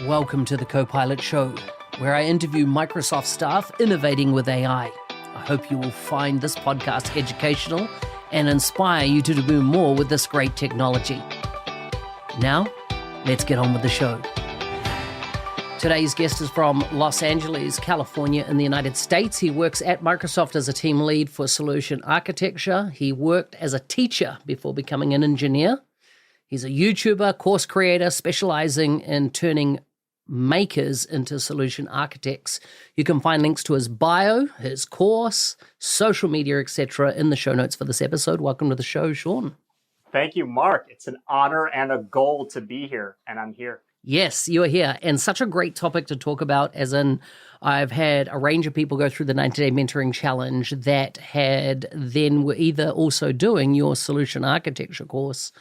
Welcome to the Copilot Show, where I interview Microsoft staff innovating with AI. I hope you will find this podcast educational and inspire you to do more with this great technology. Now, let's get on with the show. Today's guest is from Los Angeles, California in the United States. He works at Microsoft as a team lead for solution architecture. He worked as a teacher before becoming an engineer. He's a YouTuber, course creator, specializing in turning makers into solution architects. You can find links to his bio, his course, social media, etc. in the show notes for this episode. Welcome to the show, Sean. Thank you, Mark. It's an honor and a goal to be here, and I'm here. Yes, you are here. And such a great topic to talk about, as in I've had a range of people go through the 90-day mentoring challenge that were either also doing your solution architecture course,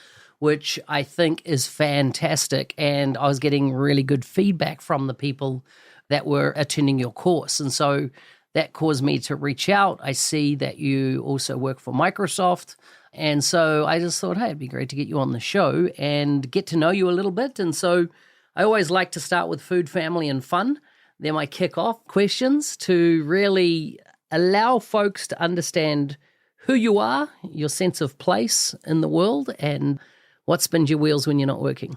which I think is fantastic. And I was getting really good feedback from the people that were attending your course. And so that caused me to reach out. I see that you also work for Microsoft. And so I just thought, hey, it'd be great to get you on the show and get to know you a little bit. And so I always like to start with food, family, and fun. They're my kick-off questions to really allow folks to understand who you are, your sense of place in the world, and what spins your wheels when you're not working?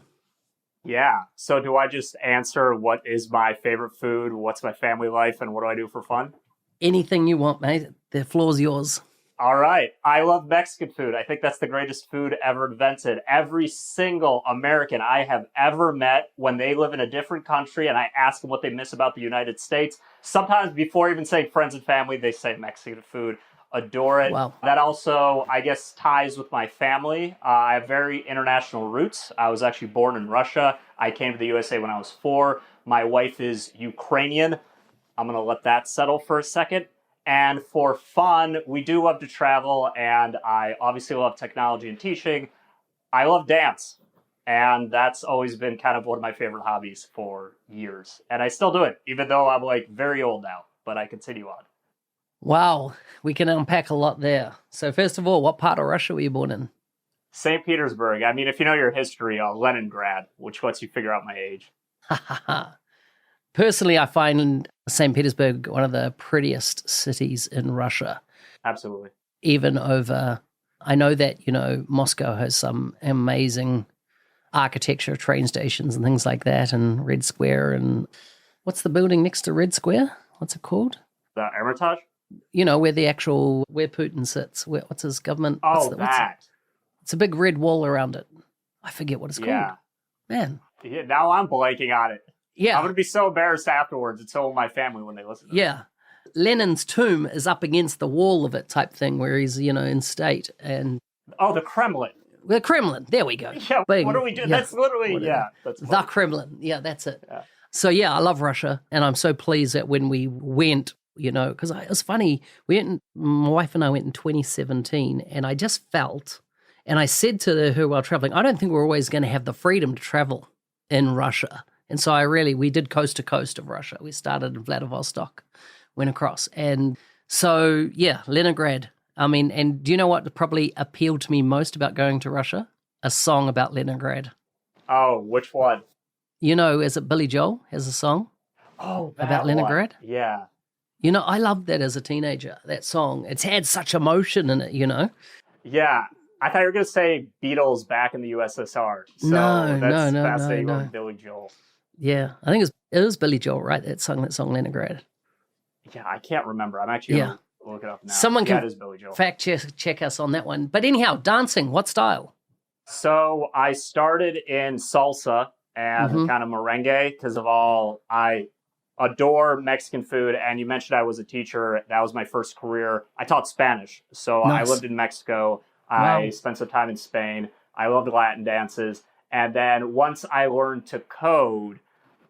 Yeah. So do I just answer what is my favorite food, what's my family life, and what do I do for fun? Anything you want, mate. The floor's yours. All right. I love Mexican food. I think that's the greatest food ever invented. Every single American I have ever met, when they live in a different country and I ask them what they miss about the United States, sometimes before even saying friends and family, they say Mexican food. Adore it. Wow. That also, I guess, ties with my family. I have very international roots. I was actually born in Russia. I came to the USA when I was 4. My wife is Ukrainian. I'm going to let that settle for a second. And for fun, we do love to travel, and I obviously love technology and teaching. I love dance, and that's always been kind of one of my favorite hobbies for years. And I still do it, even though I'm very old now, but I continue on. Wow, we can unpack a lot there. So first of all, what part of Russia were you born in? St. Petersburg. I mean, if you know your history, Leningrad, which lets you figure out my age. Personally, I find St. Petersburg one of the prettiest cities in Russia. Absolutely. Even over, I know that, Moscow has some amazing architecture, train stations and things like that, and Red Square. And what's the building next to Red Square? What's it called? The Hermitage? Where Putin sits. What's his government? It's a big red wall around it. I forget what it's called. Man. Yeah, now I'm blanking on it. Yeah. I'm going to be so embarrassed afterwards and so will my family when they listen to it. Yeah. Lenin's tomb is up against the wall of it type thing where he's, in state. And the Kremlin. The Kremlin. There we go. Yeah, what do we do? Yeah, that's literally, that's the Kremlin. Yeah, that's it. Yeah. So, I love Russia. And I'm so pleased that when we went, because it was funny. My wife and I went in 2017, and I just felt, and I said to her while traveling, I don't think we're always going to have the freedom to travel in Russia. And so we did coast to coast of Russia. We started in Vladivostok, went across. And so, Leningrad. I mean, and do you know what probably appealed to me most about going to Russia? A song about Leningrad. Oh, which one? Is it Billy Joel has a song? Oh, about Leningrad? One. Yeah. I loved that as a teenager, that song. It's had such emotion in it, Yeah. I thought you were going to say Beatles back in the USSR. So no, that's no, fascinating no. with Billy Joel. Yeah. I think it was Billy Joel, right? That song Leningrad. Yeah, I can't remember. I'm actually going to look it up now. Someone can it is Billy Joel. fact check us on that one. But anyhow, dancing, what style? So I started in salsa and kind of merengue because I adore Mexican food. And you mentioned I was a teacher. That was my first career. I taught Spanish. So Nice. I lived in Mexico. Wow. I spent some time in Spain. I loved Latin dances. And then once I learned to code,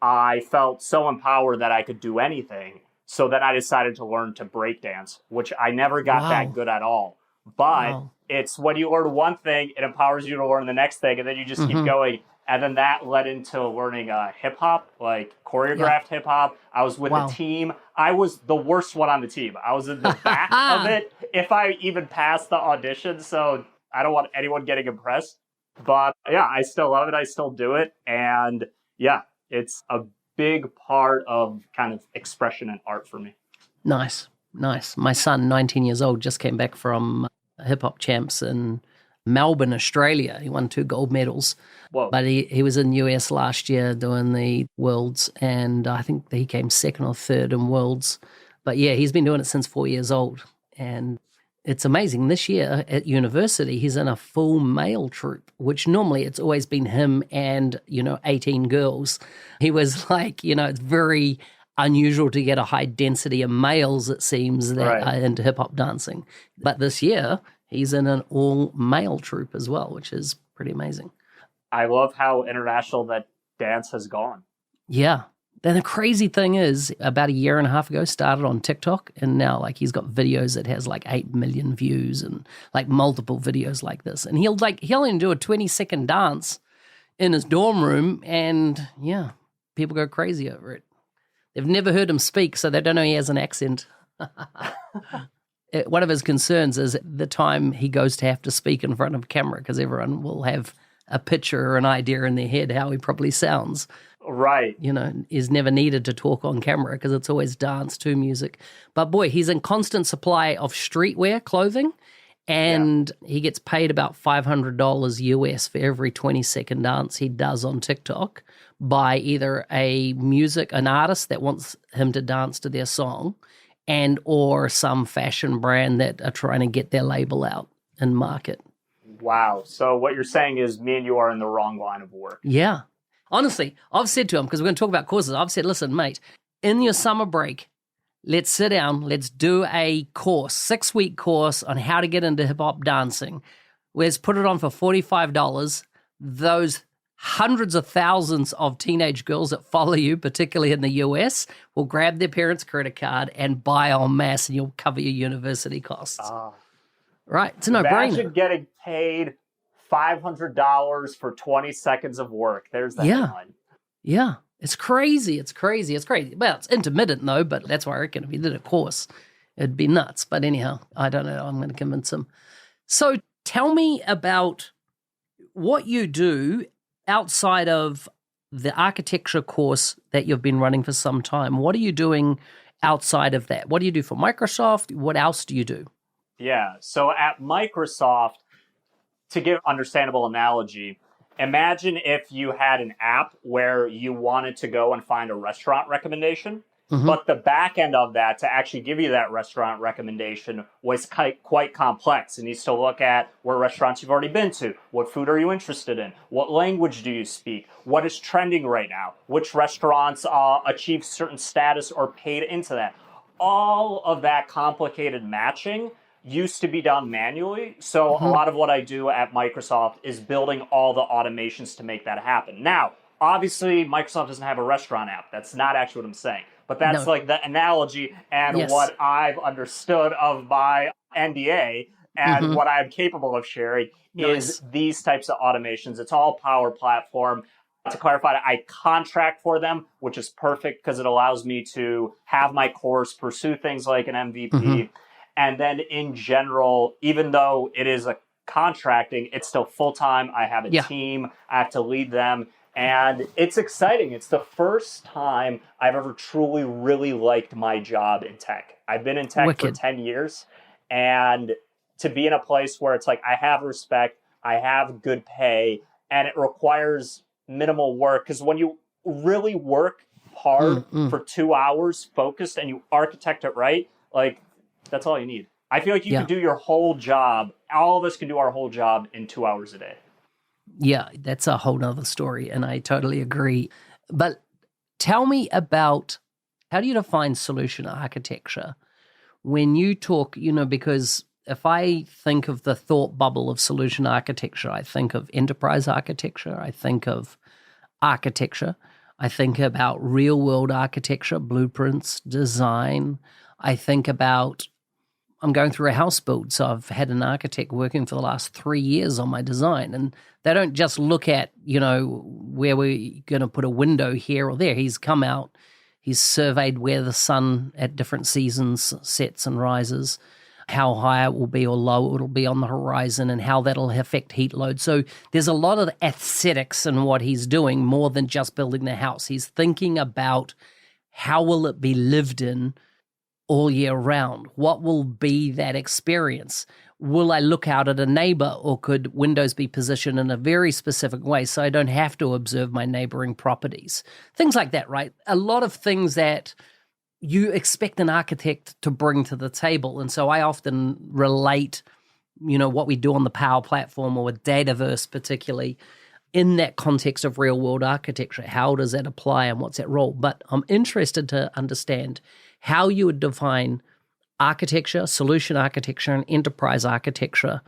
I felt so empowered that I could do anything. So then I decided to learn to breakdance, which I never got that good at all. But it's when you learn one thing, it empowers you to learn the next thing. And then you just keep going. And then that led into learning hip hop, like choreographed hip hop. I was with a team. I was the worst one on the team. I was in the back of it if I even passed the audition. So I don't want anyone getting impressed. But I still love it. I still do it. And It's a big part of kind of expression and art for me. Nice, nice. My son, 19 years old, just came back from hip hop champs in Melbourne, Australia. He won 2 gold medals. Whoa. But he was in the US last year doing the Worlds, and I think he came second or third in Worlds. But yeah, he's been doing it since 4 years old. And it's amazing. This year at university, he's in a full male troupe, which normally it's always been him and, 18 girls. He was like, it's very unusual to get a high density of males, it seems, that are into hip-hop dancing. But this year, he's in an all-male troupe as well, which is pretty amazing. I love how international that dance has gone. Yeah. Then the crazy thing is, about a year and a half ago, started on TikTok, and now he's got videos that has 8 million views and multiple videos like this. And he'll only do a 20-second dance in his dorm room, and yeah, people go crazy over it. They've never heard him speak, so they don't know he has an accent. One of his concerns is the time he goes to have to speak in front of a camera, because everyone will have a picture or an idea in their head how he probably sounds. Right. Is never needed to talk on camera because it's always dance to music. But boy, he's in constant supply of streetwear clothing, and he gets paid about $500 US for every 20-second dance he does on TikTok by either an artist that wants him to dance to their song, and or some fashion brand that are trying to get their label out and market. Wow. So what you're saying is me and you are in the wrong line of work. Yeah. Honestly, I've said to him, because we're going to talk about courses, I've said, listen, mate, in your summer break, let's sit down, let's do a course, 6-week course on how to get into hip-hop dancing. Let's put it on for $45. Those hundreds of thousands of teenage girls that follow you, particularly in the US, will grab their parents' credit card and buy en masse, and you'll cover your university costs. Right? It's a no-brainer. Imagine getting paid $500 for 20 seconds of work. There's that line. Yeah. It's crazy. It's crazy. Well, it's intermittent, though, but that's why I reckon if he did a course, it'd be nuts. But anyhow, I don't know. I'm going to convince him. So tell me about what you do outside of the architecture course that you've been running for some time. What are you doing outside of that? What do you do for Microsoft? What else do you do? Yeah. So at Microsoft, to give an understandable analogy, imagine if you had an app where you wanted to go and find a restaurant recommendation, but the back end of that to actually give you that restaurant recommendation was quite complex. It needs to look at what restaurants you've already been to, what food are you interested in, what language do you speak, what is trending right now, which restaurants achieve certain status or paid into that. All of that complicated matching used to be done manually. So a lot of what I do at Microsoft is building all the automations to make that happen. Now, obviously, Microsoft doesn't have a restaurant app. That's not actually what I'm saying. But that's the analogy and what I've understood of my NDA and what I'm capable of sharing is these types of automations. It's all Power Platform. To clarify, I contract for them, which is perfect because it allows me to have my course, pursue things like an MVP. And then in general, even though it is a contracting, it's still full-time. I have a team. I have to lead them. And it's exciting. It's the first time I've ever truly really liked my job in tech. I've been in tech for 10 years. And to be in a place where it's like I have respect, I have good pay, and it requires minimal work. Because when you really work hard for 2 hours focused and you architect it right, like that's all you need. I feel like you can do your whole job. All of us can do our whole job in 2 hours a day. Yeah, that's a whole nother story, and I totally agree. But tell me about, how do you define solution architecture? When you talk, because if I think of the thought bubble of solution architecture, I think of enterprise architecture, I think of architecture, I think about real-world architecture, blueprints, design. I think about, I'm going through a house build, so I've had an architect working for the last 3 years on my design, and they don't just look at, where we're going to put a window here or there. He's come out, he's surveyed where the sun at different seasons sets and rises. how high it will be or low it'll be on the horizon, and how that'll affect heat load. So there's a lot of aesthetics in what he's doing more than just building the house. He's thinking about how will it be lived in all year round? What will be that experience? Will I look out at a neighbor, or could windows be positioned in a very specific way so I don't have to observe my neighboring properties? Things like that, right? A lot of things that you expect an architect to bring to the table. And so I often relate, what we do on the Power Platform or with Dataverse particularly in that context of real world architecture. How does that apply and what's that role? But I'm interested to understand how you would define architecture, solution architecture, and enterprise architecture.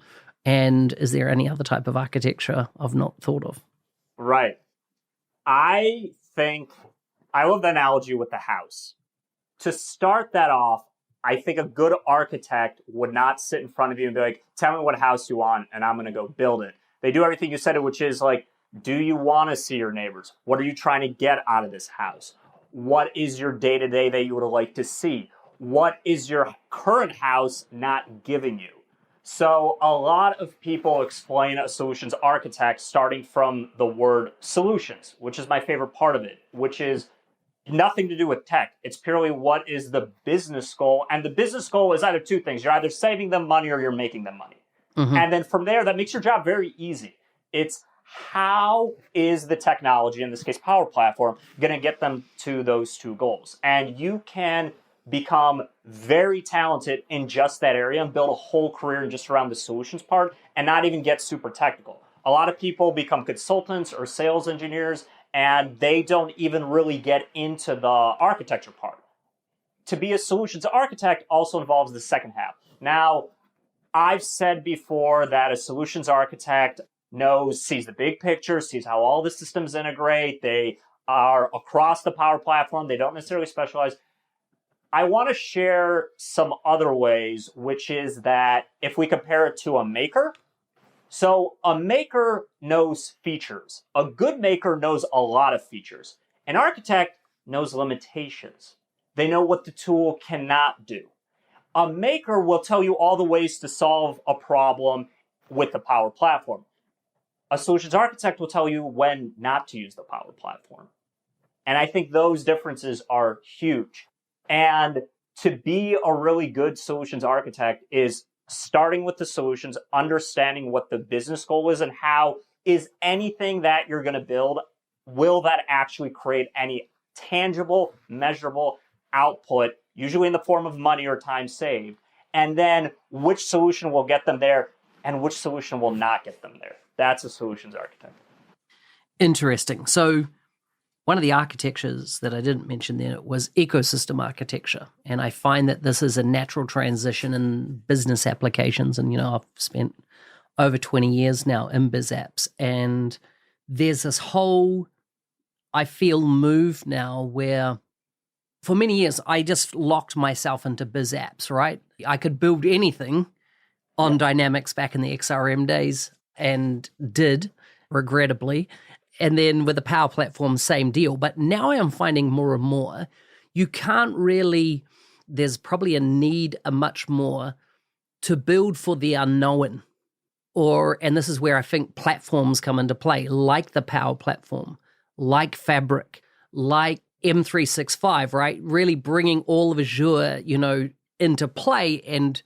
And is there any other type of architecture I've not thought of? Right. I think I love the analogy with the house. To start that off, I think a good architect would not sit in front of you and be like, tell me what house you want and I'm going to go build it. They do everything you said, which is like, do you want to see your neighbors? What are you trying to get out of this house? What is your day-to-day that you would like to see? What is your current house not giving you? So a lot of people explain a solutions architect starting from the word solutions, which is my favorite part of it, which is nothing to do with tech. It's purely what is the business goal. And the business goal is either two things. You're either saving them money or you're making them money. Mm-hmm. And then from there, that makes your job very easy. It's how is the technology, in this case, Power Platform, going to get them to those two goals? And you can become very talented in just that area and build a whole career just around the solutions part and not even get super technical. A lot of people become consultants or sales engineers and they don't even really get into the architecture part. To be a solutions architect also involves the second half. Now, I've said before that a solutions architect sees the big picture, sees how all the systems integrate. They are across the Power Platform. They don't necessarily specialize. I want to share some other ways, which is that if we compare it to a maker, so a maker knows features. A good maker knows a lot of features. An architect knows limitations. They know what the tool cannot do. A maker will tell you all the ways to solve a problem with the Power Platform. A solutions architect will tell you when not to use the Power Platform. And I think those differences are huge. And to be a really good solutions architect is starting with the solutions, understanding what the business goal is and how is anything that you're going to build, will that actually create any tangible, measurable output, usually in the form of money or time saved, and then which solution will get them there and which solution will not get them there. That's a solutions architect. Interesting. So one of the architectures that I didn't mention there was ecosystem architecture. And I find that this is a natural transition in business applications. And, I've spent over 20 years now in biz apps. And there's this whole, I feel, move now where for many years, I just locked myself into biz apps, right? I could build anything on Dynamics back in the XRM days and did, regrettably. And then with the Power Platform, same deal. But now I am finding more and more, you can't really, there's probably a need a much more to build for the unknown. And this is where I think platforms come into play, like the Power Platform, like Fabric, like M365, right? Really bringing all of Azure, into play. And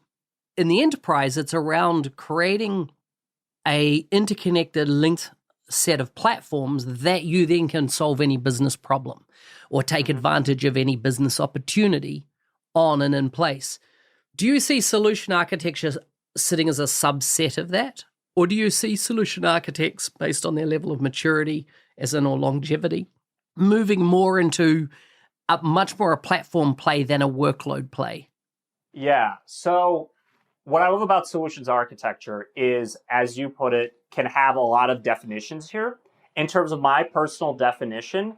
in the enterprise, it's around creating a interconnected, linked set of platforms that you then can solve any business problem or take advantage of any business opportunity on and in place. Do you see solution architecture sitting as a subset of that? Or do you see solution architects based on their level of maturity, as in or longevity, moving more into much more a platform play than a workload play? Yeah. So what I love about solutions architecture is, as you put it, can have a lot of definitions here. In terms of my personal definition,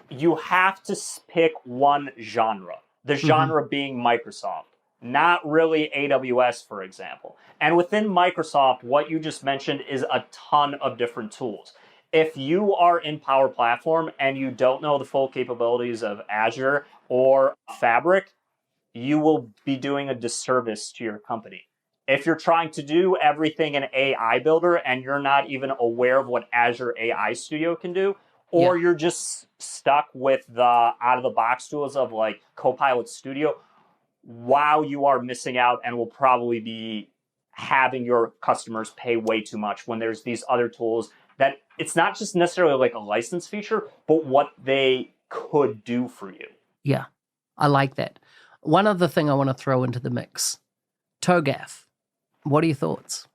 you have to pick one genre, the genre being Microsoft, not really AWS, for example. And within Microsoft, what you just mentioned is a ton of different tools. If you are in Power Platform and you don't know the full capabilities of Azure or Fabric, you will be doing a disservice to your company. If you're trying to do everything in AI Builder and you're not even aware of what Azure AI Studio can do, or you're just stuck with the out-of-the-box tools of like Copilot Studio, wow, you are missing out and will probably be having your customers pay way too much when there's these other tools that it's not just necessarily like a license feature, but what they could do for you. Yeah, I like that. One other thing I want to throw into the mix, TOGAF. What are your thoughts?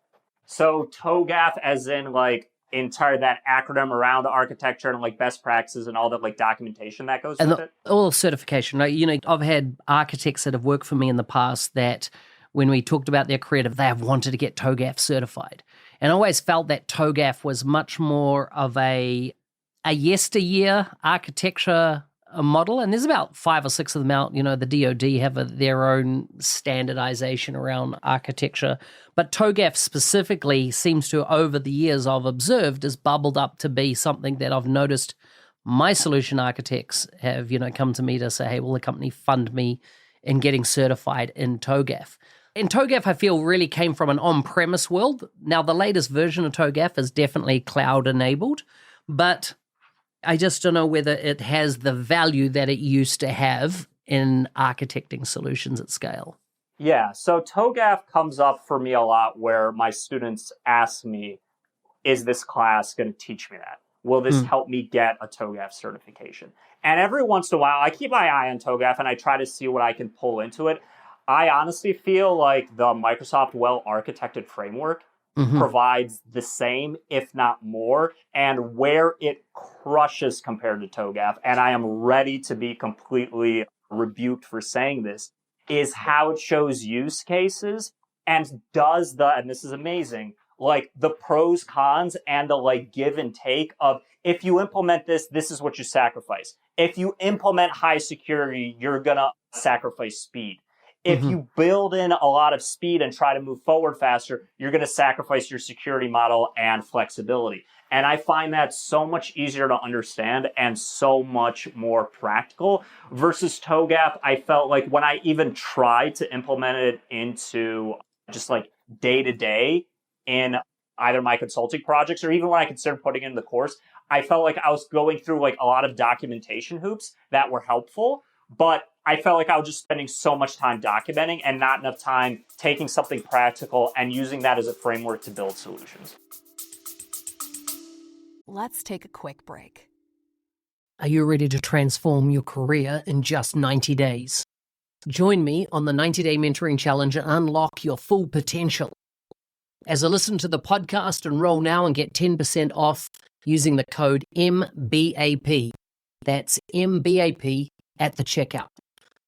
So TOGAF as in like entire that acronym around the architecture and like best practices and all that like documentation that goes with it? All certification. Right? You know, I've had architects that have worked for me in the past that when we talked about their creative, they have wanted to get TOGAF certified. And I always felt that TOGAF was much more of a yesteryear architecture model. And there's about 5 or 6 of them out. You know, the DoD have their own standardization around architecture. But TOGAF specifically seems to, over the years I've observed, has bubbled up to be something that I've noticed my solution architects have, you know, come to me to say, hey, will the company fund me in getting certified in TOGAF? And TOGAF, I feel, really came from an on-premise world. Now, the latest version of TOGAF is definitely cloud-enabled, but I just don't know whether it has the value that it used to have in architecting solutions at scale. Yeah, so TOGAF comes up for me a lot where my students ask me, is this class going to teach me that? Will this help me get a TOGAF certification? And every once in a while, I keep my eye on TOGAF and I try to see what I can pull into it. I honestly feel like the Microsoft well-architected framework provides the same, if not more, and where it crushes compared to TOGAF, and I am ready to be completely rebuked for saying this, is how it shows use cases and does and this is amazing, like the pros, cons, and the like give and take of if you implement this, this is what you sacrifice. If you implement high security, you're gonna sacrifice speed. If you build in a lot of speed and try to move forward faster, you're going to sacrifice your security model and flexibility. And I find that so much easier to understand and so much more practical versus TOGAF. I felt like when I even tried to implement it into just like day to day in either my consulting projects or even when I considered putting in the course, I felt like I was going through like a lot of documentation hoops that were helpful, but I felt like I was just spending so much time documenting and not enough time taking something practical and using that as a framework to build solutions. Let's take a quick break. Are you ready to transform your career in just 90 days? Join me on the 90-Day Mentoring Challenge and unlock your full potential. As I listen to the podcast, enroll now and get 10% off using the code MBAP. That's MBAP at the checkout.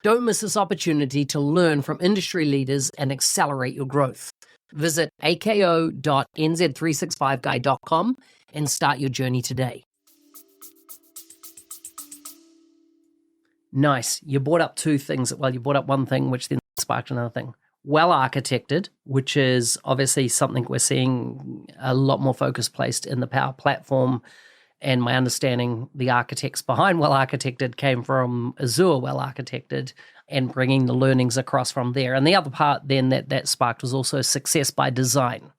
Don't miss this opportunity to learn from industry leaders and accelerate your growth. Visit ako.nz365guy.com and start your journey today. Nice. You brought up 2 things. Well, you brought up one thing, which then sparked another thing. Well architected, which is obviously something we're seeing a lot more focus placed in the Power Platform. And my understanding, the architects behind Well Architected came from Azure Well Architected and bringing the learnings across from there. And the other part then that sparked was also Success by Design,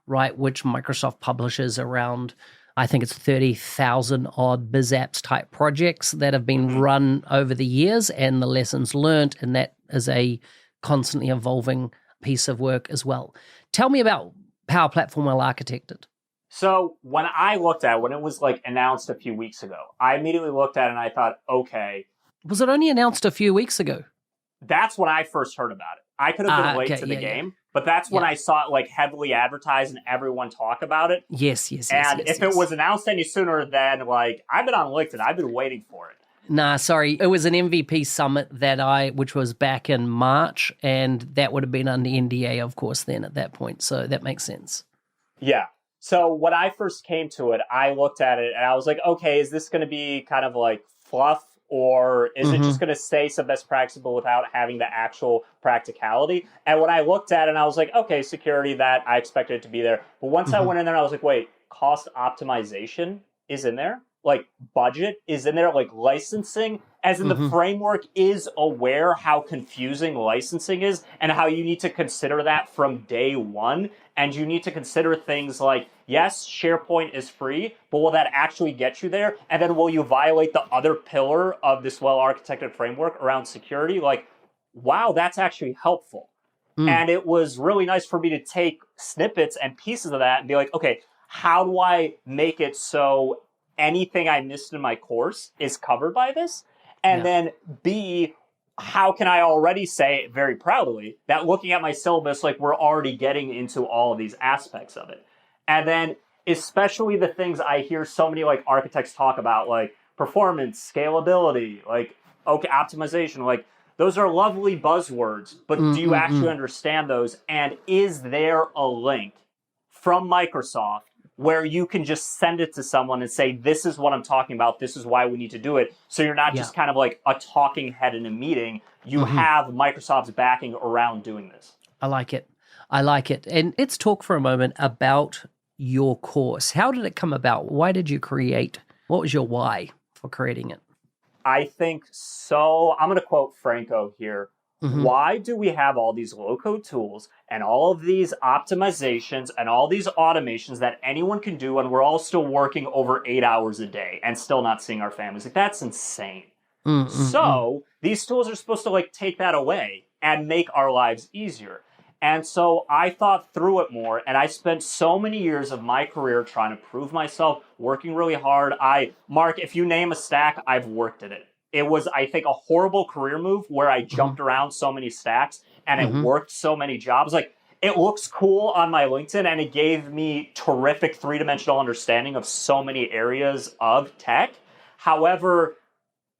right, which Microsoft publishes around, I think it's 30,000 odd biz apps type projects that have been run over the years and the lessons learned, and that is a constantly evolving piece of work as well. Tell me about Power Platform Well Architected. So when it was like announced a few weeks ago, I immediately looked at it and I thought, okay. Was it only announced a few weeks ago? That's when I first heard about it. I could have been late to the game, but that's when I saw it like heavily advertised and everyone talk about it. Yes. And if it was announced any sooner, then like I've been on LinkedIn, I've been waiting for it. Nah, sorry. It was an MVP summit which was back in March, and that would have been under NDA, of course, then at that point. So that makes sense. Yeah. So when I first came to it, I looked at it and I was like, okay, is this going to be kind of like fluff, or is it just going to say some best practices without having the actual practicality? And when I looked at it, I was like, okay, security, that I expected it to be there. But once I went in there, I was like, wait, cost optimization is in there? Like budget is in there? Like licensing? As in the framework is aware how confusing licensing is and how you need to consider that from day one. And you need to consider things like, yes, SharePoint is free, but will that actually get you there? And then will you violate the other pillar of this well-architected framework around security? Like, wow, that's actually helpful. And it was really nice for me to take snippets and pieces of that and be like, okay, how do I make it so anything I missed in my course is covered by this? And then B, how can I already say very proudly that looking at my syllabus, like we're already getting into all of these aspects of it. And then especially the things I hear so many like architects talk about, like performance, scalability, like optimization, like those are lovely buzzwords, but do you actually understand those? And is there a link from Microsoft where you can just send it to someone and say, this is what I'm talking about, this is why we need to do it, so you're not just kind of like a talking head in a meeting. You have Microsoft's backing around doing this. I like it. I like it. And let's talk for a moment about your course. How did it come about? Why did you create? What was your why for creating it? I think so. I'm going to quote Franco here. Why do we have all these low-code tools and all of these optimizations and all these automations that anyone can do, and we're all still working over 8 hours a day and still not seeing our families? Like, that's insane. So these tools are supposed to like take that away and make our lives easier. And so I thought through it more, and I spent so many years of my career trying to prove myself, working really hard. Mark, if you name a stack, I've worked at it. It was, I think, a horrible career move where I jumped around so many stacks and it worked so many jobs. Like, it looks cool on my LinkedIn, and it gave me terrific three-dimensional understanding of so many areas of tech. However,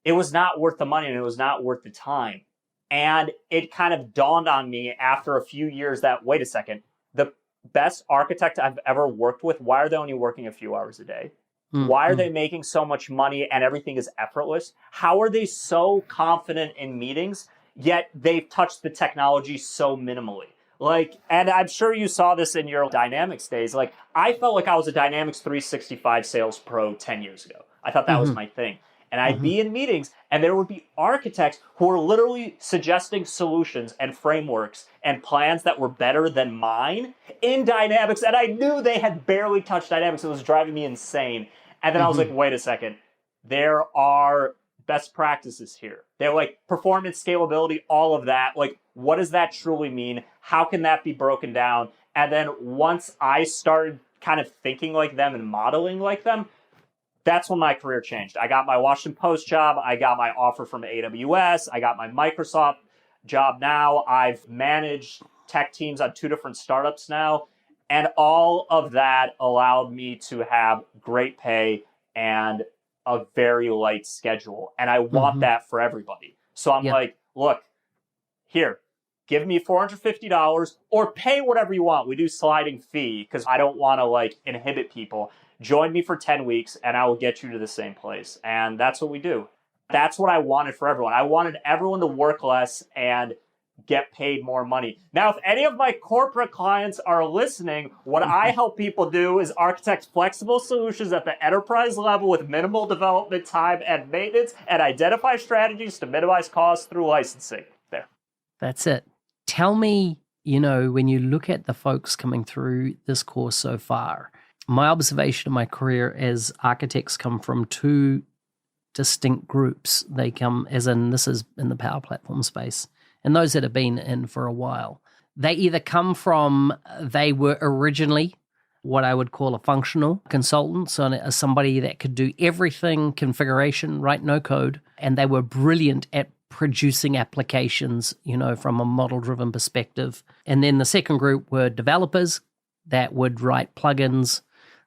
it was not worth the money and it was not worth the time. And it kind of dawned on me after a few years that, wait a second, the best architect I've ever worked with, why are they only working a few hours a day? Why are they making so much money and everything is effortless? How are they so confident in meetings, yet they've touched the technology so minimally? Like, and I'm sure you saw this in your Dynamics days. Like, I felt like I was a Dynamics 365 sales pro 10 years ago. I thought that was my thing. And I'd be in meetings, and there would be architects who were literally suggesting solutions and frameworks and plans that were better than mine in Dynamics. And I knew they had barely touched Dynamics. It was driving me insane. And then I was like, wait a second. There are best practices here. They're like performance, scalability, all of that. Like, what does that truly mean? How can that be broken down? And then once I started kind of thinking like them and modeling like them, that's when my career changed. I got my Washington Post job. I got my offer from AWS. I got my Microsoft job now. I've managed tech teams on 2 different startups now. And all of that allowed me to have great pay and a very light schedule. And I want that for everybody. So I'm like, look, here, give me $450 or pay whatever you want. We do sliding fee because I don't want to like inhibit people. Join me for 10 weeks and I will get you to the same place. And that's what we do. That's what I wanted for everyone. I wanted everyone to work less and get paid more money. Now, if any of my corporate clients are listening, what I help people do is architect flexible solutions at the enterprise level with minimal development time and maintenance and identify strategies to minimize costs through licensing. There. That's it. Tell me, when you look at the folks coming through this course so far, my observation of my career as architects come from 2 distinct groups. They come, as in, this is in the Power Platform space, and those that have been in for a while. They either come from, they were originally what I would call a functional consultant, so somebody that could do everything, configuration, write no code, and they were brilliant at producing applications, from a model-driven perspective. And then the second group were developers that would write plugins,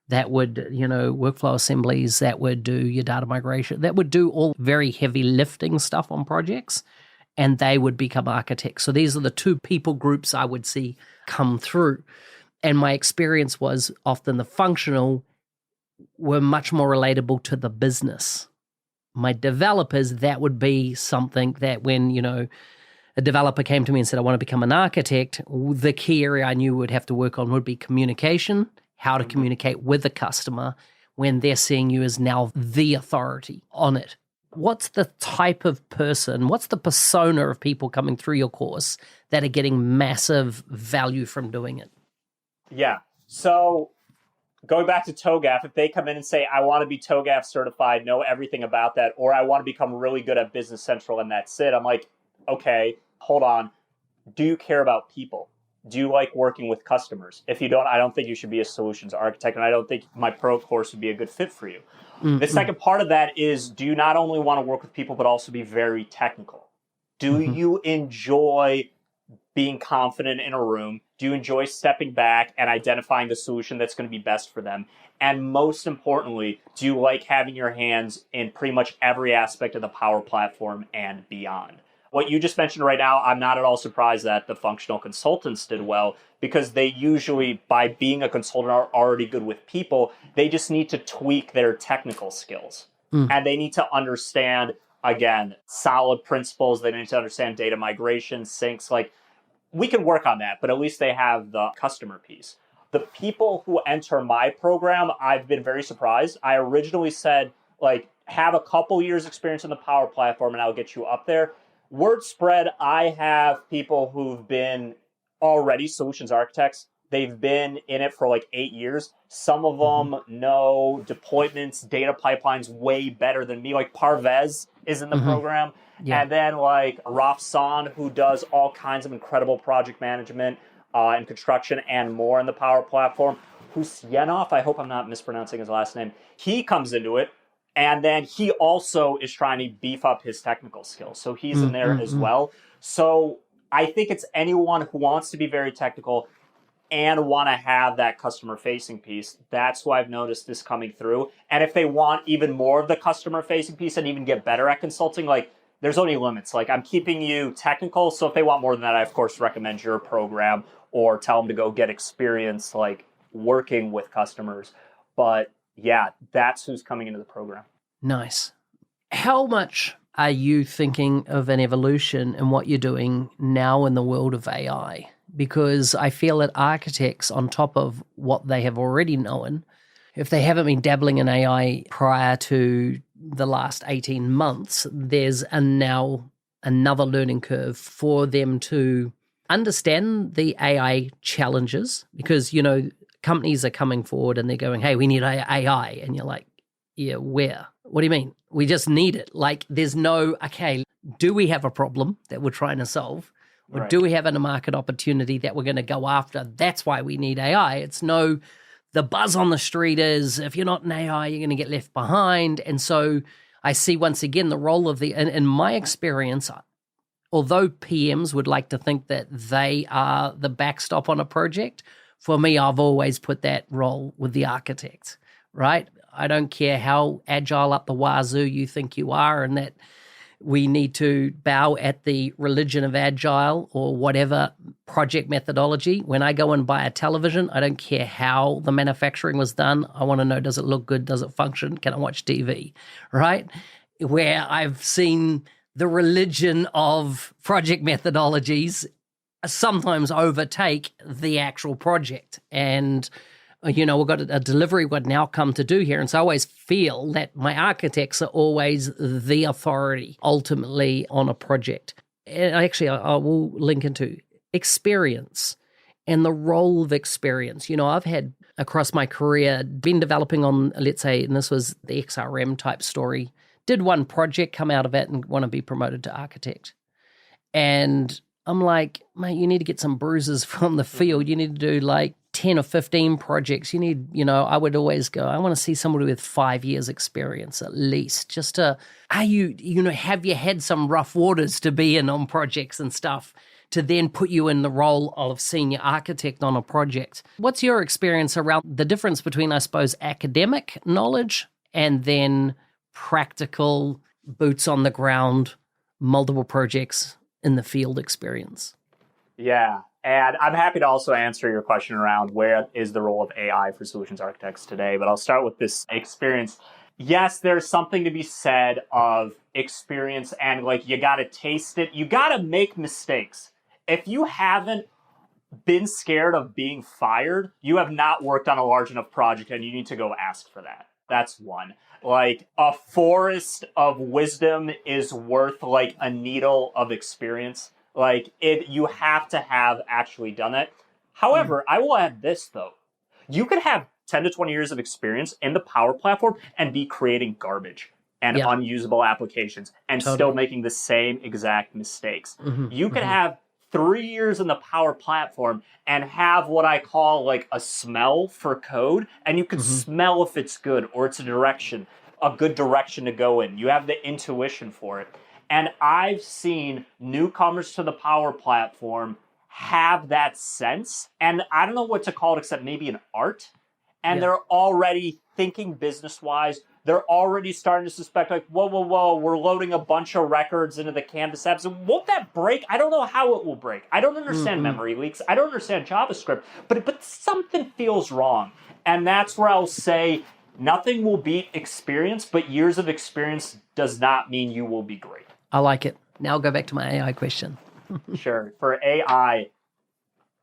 that would, workflow assemblies, that would do your data migration, that would do all very heavy lifting stuff on projects, and they would become architects. So these are the 2 people groups I would see come through. And my experience was often the functional were much more relatable to the business. My developers, that would be something that when, a developer came to me and said, I want to become an architect, the key area I knew would have to work on would be communication, how to communicate with the customer when they're seeing you as now the authority on it. What's the type of person, what's the persona of people coming through your course that are getting massive value from doing it? Yeah. So going back to TOGAF, if they come in and say, I want to be TOGAF certified, know everything about that, or I want to become really good at Business Central and that's it, I'm like, okay, hold on. Do you care about people? Do you like working with customers? If you don't, I don't think you should be a solutions architect, and I don't think my pro course would be a good fit for you. Mm-hmm. The second part of that is, do you not only want to work with people, but also be very technical? Do you enjoy being confident in a room? Do you enjoy stepping back and identifying the solution that's going to be best for them? And most importantly, do you like having your hands in pretty much every aspect of the Power Platform and beyond? What you just mentioned right now, I'm not at all surprised that the functional consultants did well, because they usually, by being a consultant, are already good with people. They just need to tweak their technical skills. And they need to understand, again, solid principles. They need to understand data migration, syncs. Like, we can work on that, but at least they have the customer piece. The people who enter my program, I've been very surprised. I originally said, like, have a couple years experience in the Power Platform and I'll get you up there. Word spread, I have people who've been already solutions architects. They've been in it for like 8 years. Some of them know deployments, data pipelines way better than me. Like Parvez is in the program. Yeah. And then like Rafsan, who does all kinds of incredible project management and construction and more in the Power Platform. Husyenov, I hope I'm not mispronouncing his last name. He comes into it. And then he also is trying to beef up his technical skills. So he's in there as well. So I think it's anyone who wants to be very technical and want to have that customer-facing piece. That's who I've noticed this coming through. And if they want even more of the customer-facing piece and even get better at consulting, like, there's only limits. Like, I'm keeping you technical. So if they want more than that, I, of course, recommend your program or tell them to go get experience, like, working with customers. But yeah, that's who's coming into the program. Nice. How much are you thinking of an evolution in what you're doing now in the world of AI? Because I feel that architects, on top of what they have already known, if they haven't been dabbling in AI prior to the last 18 months, there's now another learning curve for them to understand the AI challenges, because, you know, companies are coming forward and they're going, hey, we need AI. And you're like, yeah, where? What do you mean? We just need it. Like, there's no, okay, do we have a problem that we're trying to solve? Or do we have a market opportunity that we're going to go after? That's why we need AI. It's no, the buzz on the street is, if you're not in AI, you're going to get left behind. And so I see once again the role of in my experience, although PMs would like to think that they are the backstop on a project, for me, I've always put that role with the architect, right? I don't care how agile up the wazoo you think you are, and that we need to bow at the religion of agile or whatever project methodology. When I go and buy a television, I don't care how the manufacturing was done. I want to know, does it look good? Does it function? Can I watch TV, right? Where I've seen the religion of project methodologies sometimes overtake the actual project. And, you know, we've got a delivery, we've got an outcome to do here. And so I always feel that my architects are always the authority ultimately on a project. And actually, I will link into experience and the role of experience. You know, I've had across my career been developing on, let's say, and this was the XRM type story, did one project, come out of it and want to be promoted to architect. And I'm like, mate, you need to get some bruises from the field. You need to do like 10 or 15 projects. You need, you know, I would always go, I want to see somebody with 5 years experience at least, just to, have you had some rough waters to be in on projects and stuff to then put you in the role of senior architect on a project. What's your experience around the difference between, I suppose, academic knowledge and then practical, boots on the ground, multiple projects in the field experience? Yeah. And I'm happy to also answer your question around where is the role of AI for solutions architects today, but I'll start with this experience. Yes, there's something to be said of experience, and like, you got to taste it. You got to make mistakes. If you haven't been scared of being fired, you have not worked on a large enough project, and you need to go ask for that. That's one. Like a forest of wisdom is worth like a needle of experience. Like you have to have actually done it. However, I will add this though. You could have 10 to 20 years of experience in the Power Platform and be creating garbage and unusable applications and still making the same exact mistakes. You could have 3 years in the Power Platform and have what I call like a smell for code, and you can smell if it's good or it's a good direction to go in. You have the intuition for it. And I've seen newcomers to the Power Platform have that sense, and I don't know what to call it except maybe an art, and they're already thinking business-wise. They're already starting to suspect, like, whoa, we're loading a bunch of records into the Canvas apps. And won't that break? I don't know how it will break. I don't understand memory leaks. I don't understand JavaScript, but something feels wrong. And that's where I'll say nothing will beat experience, but years of experience does not mean you will be great. I like it. Now I'll go back to my AI question. Sure. For AI,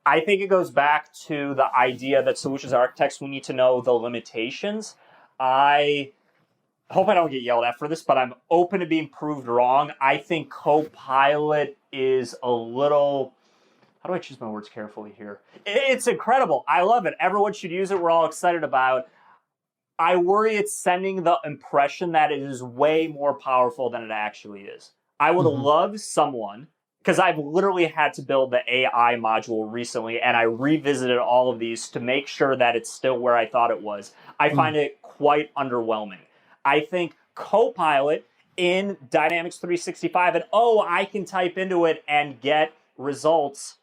I think it goes back to the idea that solutions architects, we need to know the limitations. I hope I don't get yelled at for this, but I'm open to being proved wrong. I think Copilot is a little... How do I choose my words carefully here? It's incredible. I love it. Everyone should use it. We're all excited about it. I worry it's sending the impression that it is way more powerful than it actually is. I would love someone... Because I've literally had to build the AI module recently, and I revisited all of these to make sure that it's still where I thought it was. I find it quite underwhelming. I think Copilot in Dynamics 365, and I can type into it and get results.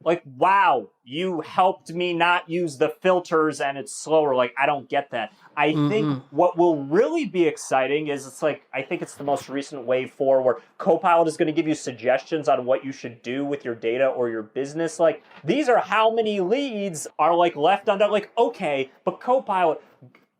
Like, wow, you helped me not use the filters and it's slower. Like, I don't get that. I think what will really be exciting is I think it's the most recent wave forward where Copilot is going to give you suggestions on what you should do with your data or your business. Like, these are how many leads are left undone. Like, okay, but Copilot,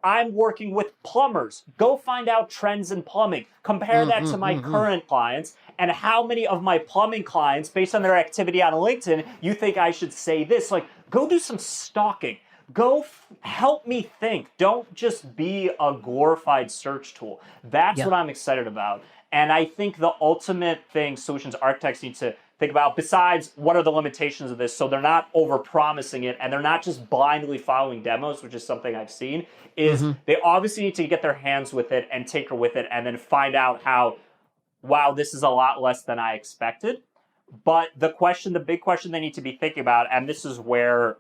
I'm working with plumbers. Go find out trends in plumbing. Compare that to my current clients and how many of my plumbing clients, based on their activity on LinkedIn, you think I should say this. Like, go do some stalking. Go help me think. Don't just be a glorified search tool. That's what I'm excited about. And I think the ultimate thing solutions architects need to think about, besides what are the limitations of this, so they're not over-promising it and they're not just blindly following demos, which is something I've seen, is they obviously need to get their hands with it and tinker with it and then find out how, wow, this is a lot less than I expected. But the big question they need to be thinking about, and this is where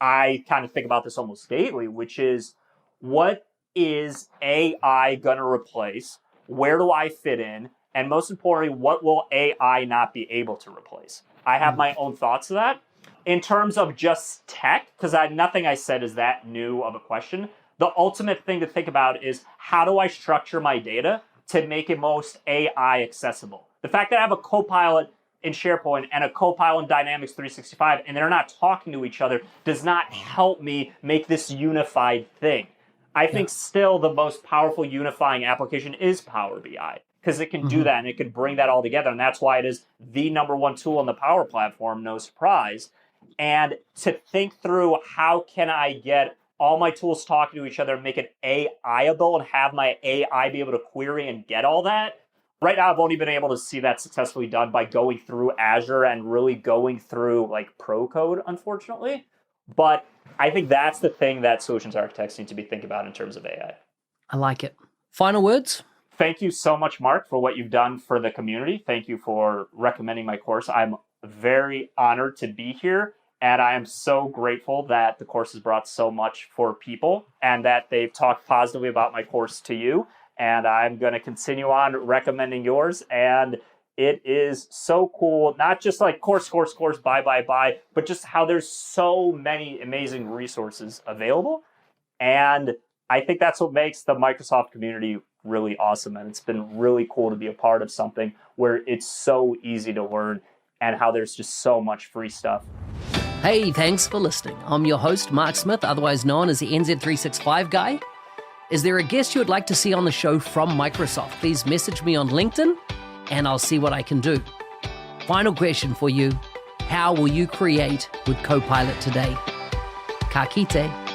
I kind of think about this almost daily, which is, what is AI going to replace? Where do I fit in? And most importantly, what will AI not be able to replace? I have my own thoughts of that. In terms of just tech, because nothing I said is that new of a question, the ultimate thing to think about is, how do I structure my data to make it most AI accessible? The fact that I have a Copilot in SharePoint and a Copilot in Dynamics 365 and they're not talking to each other does not help me make this unified thing. I think still the most powerful unifying application is Power BI, because it can do that and it can bring that all together. And that's why it is the #1 tool on the Power Platform, no surprise. And to think through, how can I get all my tools talking to each other and make it AI-able and have my AI be able to query and get all that? Right now, I've only been able to see that successfully done by going through Azure and really going through pro code, unfortunately. But I think that's the thing that solutions architects need to be thinking about in terms of AI. I like it. Final words? Thank you so much, Mark, for what you've done for the community. Thank you for recommending my course. I'm very honored to be here, and I am so grateful that the course has brought so much for people and that they've talked positively about my course to you. And I'm going to continue on recommending yours. And it is so cool, not just course, buy, but just how there's so many amazing resources available. And I think that's what makes the Microsoft community really awesome. And it's been really cool to be a part of something where it's so easy to learn and how there's just so much free stuff. Hey, thanks for listening. I'm your host, Mark Smith, otherwise known as the NZ365 guy. Is there a guest you would like to see on the show from Microsoft? Please message me on LinkedIn and I'll see what I can do. Final question for you. How will you create with Copilot today? Ka kite.